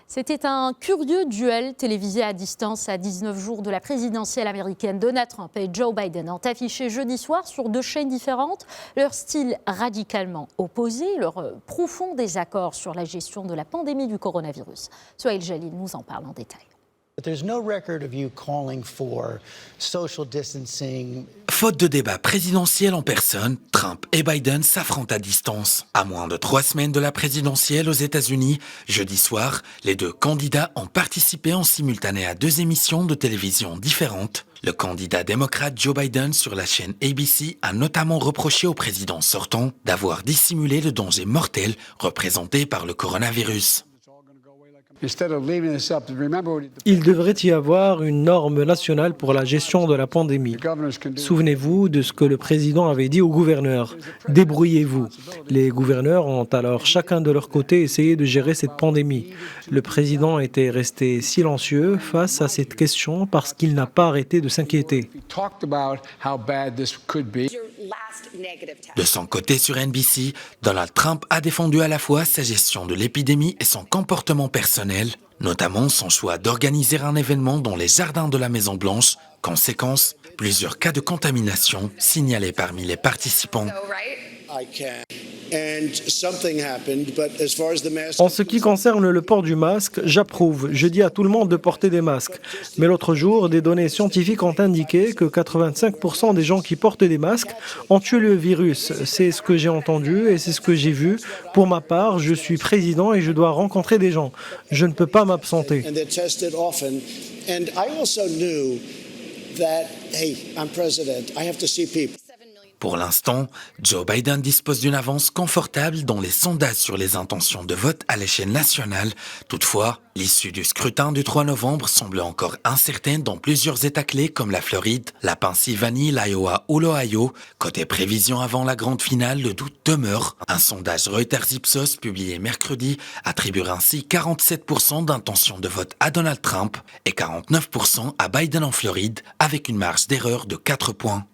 C'était un curieux duel télévisé à distance à 19 jours de la présidentielle américaine. Donald Trump et Joe Biden ont affiché jeudi soir sur deux chaînes différentes leur style radicalement opposé, leur profond désaccord sur la gestion de la pandémie du coronavirus. Sohail Jalil nous en parle en détail. Faute de débat présidentiel en personne, Trump et Biden s'affrontent à distance. À moins de 3 semaines de la présidentielle aux États-Unis, jeudi soir, les deux candidats ont participé en simultané à 2 émissions de télévision différentes. Le candidat démocrate Joe Biden sur la chaîne ABC a notamment reproché au président sortant d'avoir dissimulé le danger mortel représenté par le coronavirus. Il devrait y avoir une norme nationale pour la gestion de la pandémie. Souvenez-vous de ce que le président avait dit aux gouverneurs. Débrouillez-vous. Les gouverneurs ont alors chacun de leur côté essayé de gérer cette pandémie. Le président était resté silencieux face à cette question parce qu'il n'a pas arrêté de s'inquiéter. De son côté sur NBC, Donald Trump a défendu à la fois sa gestion de l'épidémie et son comportement personnel, notamment son choix d'organiser un événement dans les jardins de la Maison-Blanche. Conséquence, plusieurs cas de contamination signalés parmi les participants. En ce qui concerne le port du masque, j'approuve. Je dis à tout le monde de porter des masques. Mais l'autre jour, des données scientifiques ont indiqué que 85% des gens qui portent des masques ont tué le virus. C'est ce que j'ai entendu et c'est ce que j'ai vu. Pour ma part, je suis président et je dois rencontrer des gens. Je ne peux pas m'absenter. Pour l'instant, Joe Biden dispose d'une avance confortable dans les sondages sur les intentions de vote à l'échelle nationale. Toutefois, l'issue du scrutin du 3 novembre semble encore incertaine dans plusieurs États clés comme la Floride, la Pennsylvanie, l'Iowa ou l'Ohio. Côté prévision avant la grande finale, le doute demeure. Un sondage Reuters-Ipsos publié mercredi attribue ainsi 47% d'intention de vote à Donald Trump et 49% à Biden en Floride, avec une marge d'erreur de 4 points.